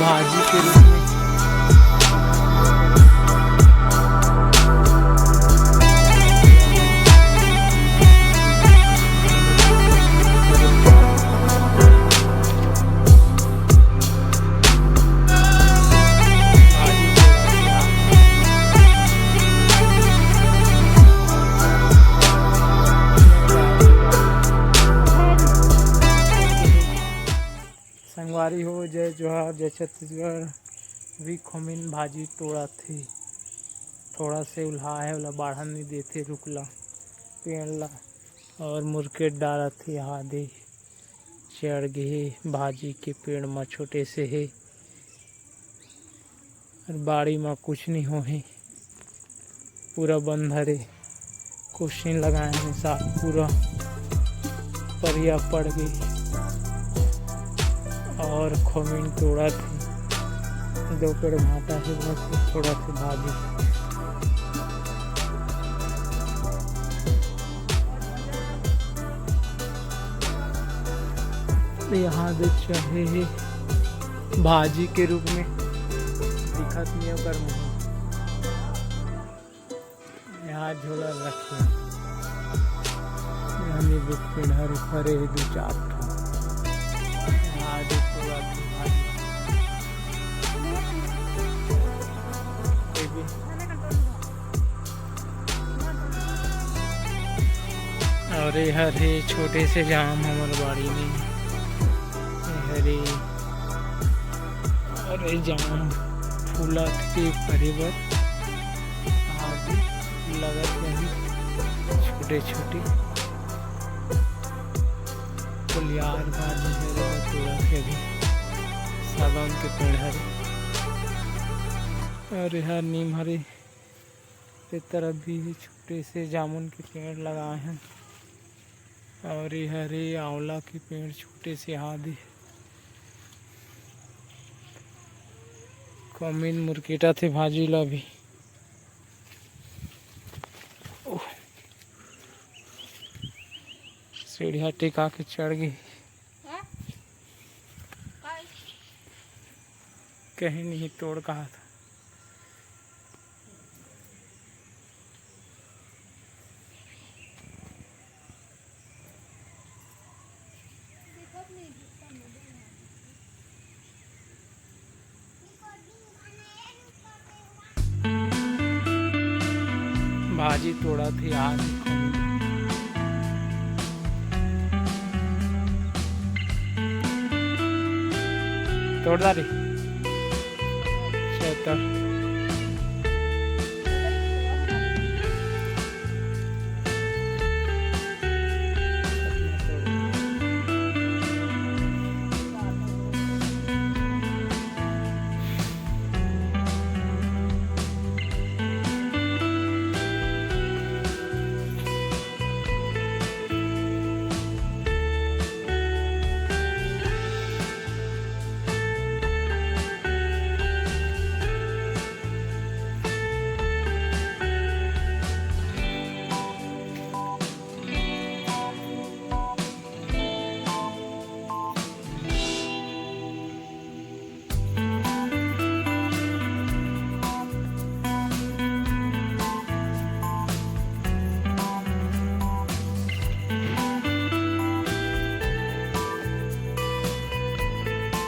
भाजी के रूप में। संगवारी हो जय जोहार जय छत्तीसगढ़। भी खोमिन भाजी तोड़ा थी, थोड़ा से उल्हा है वाला बाढ़न नहीं देते रुकला पेड़ ला और मुरकेट डाला थी आधे चढ़ गए भाजी के पेड़ में छोटे से है और बाड़ी में कुछ नहीं हो है, पूरा बंद हरे, कुछ नहीं लगाए हैं साथ, पूरा परिया पड़ गई और खोमिन तोड़ा थी, 2 पेड़ भाटा से बस थोड़ा सा भाजी। यहाँ दे चाहे भाजी के रूप में दिखत नहीं कर मुँह यहाँ झोला रखे नींबू पेड़ हरे भरे 2-4 और ये हरे छोटे से जाम हमारे बाड़ी में हरे और ये जाम फूला के परिवर लगते हैं छोटे छोटे पुलियार भाजी है तोड़ा के भी सागौन के पेड़ हरे और यह नीम हरे के तरफ भी छोटे से जामुन के पेड़ लगाए हैं और ये हरे आंवला के पेड़ छोटे से आदि खोमिन मुरकेटा थे भाजी ला भी। सीढ़िया टिका के चढ़ गई, कहीं नहीं तोड़ कहा था। भाजी तोड़ा थी आज तोड़ डाली चल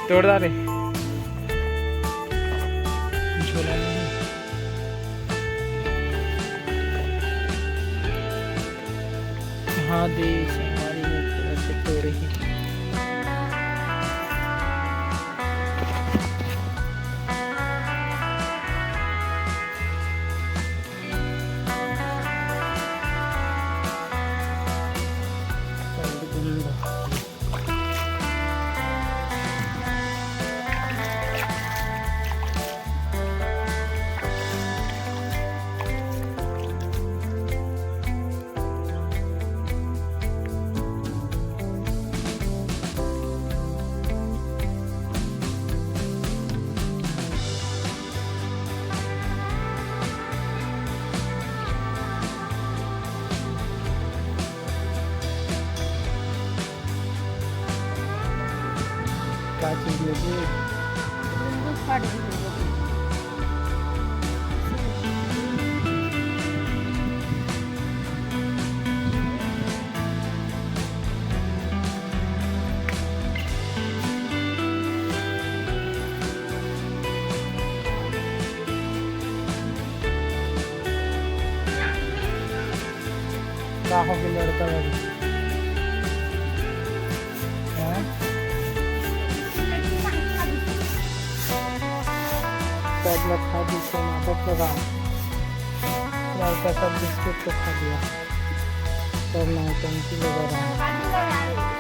तोड़ डाले झोला में। हाँ दे हमारी में थोड़ा से तोड़े ही क्या चाहिए बाहों के लड़का लड़ी टैबलेट खा दी तो नाटक लगा लड़का सब बिस्कुट तो खा दिया तब नौटंकी लगा रहा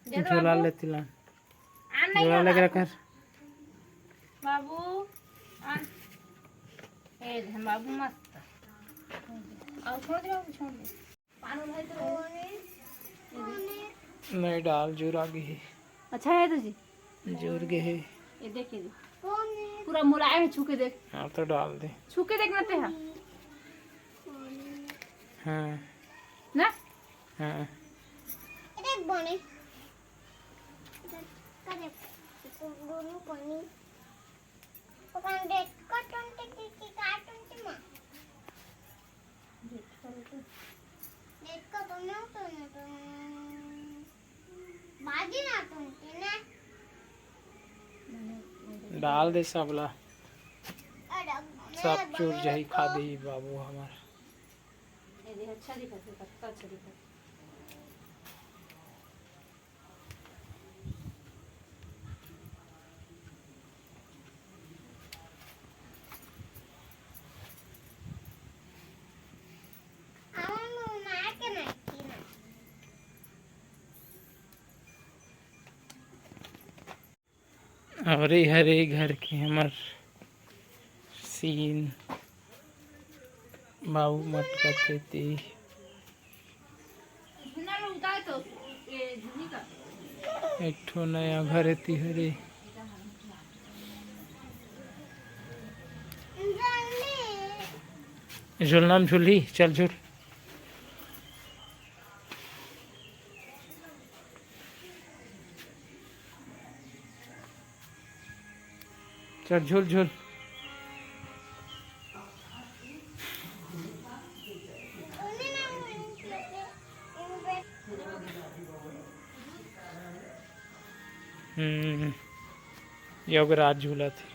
झोला लेती ला झोला लेकर कर बाबू ए धन बाबू मस्त और छोड़ दे बाबू छोड़ दे पानी भाई तो नहीं डाल जोर आ गई अच्छा है तुझे जोर गए है ये देख ये पूरा मुलायम है, छू के देख। हाँ तो डाल दे छू के देखना ते है हाँ ना हाँ देख बने करे दोनों पानी पकान देख कार्टून टिकी कार्टून टी मां देख का बनाओ तो ना तो बाजी ना तो ना डाल दे सबला सब चूर जही खा दे बाबू हमार ये देख अच्छा दिखा पत्ता अच्छा दिखा हरे हरे घर के हमार सीन बाबू मटका खेती एक ठो नया घर एती हरे झूल नाम झूली चल झूल चल झूल झूल योगराज झूला थी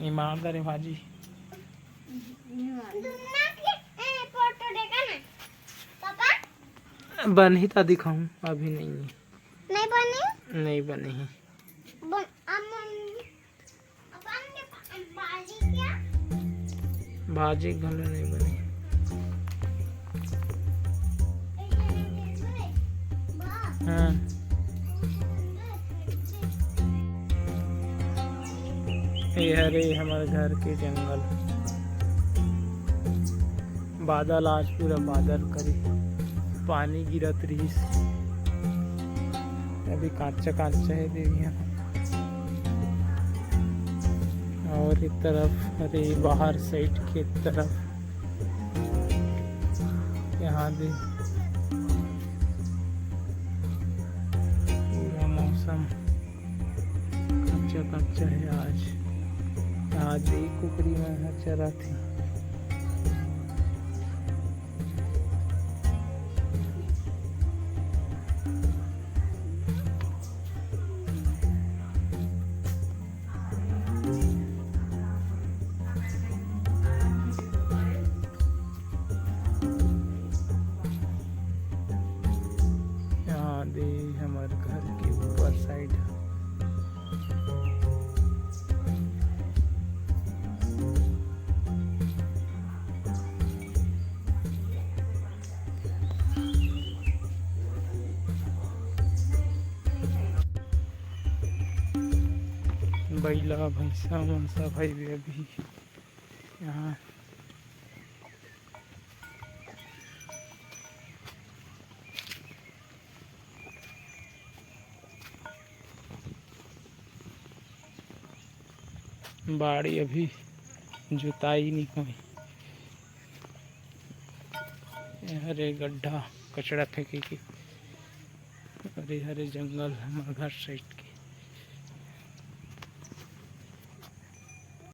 ईमानदार है भाजी फोटो देखा ना पापा बन ही था दिखाऊं अभी नहीं नहीं बनी नहीं बनी है बन अपन बाजी क्या भाजी गले नहीं बनी हाँ ये हरे हमारे घर के जंगल बादल आज पूरा बादल करे पानी गिरत रही अभी कांचा कांचा है देवियाँ और एक तरफ अरे बाहर साइड के तरफ यहाँ दे पूरा मौसम कच्चा कच्चा है आज एक कुकड़ी में चरा थी साइड। बैला भैंसा मनसा भाई भी अभी यहाँ बाड़ी अभी जुताई नहीं हुई। हरे गड्ढा कचड़ा फेंके के, हरे हरे जंगल हमारे घर साइड के।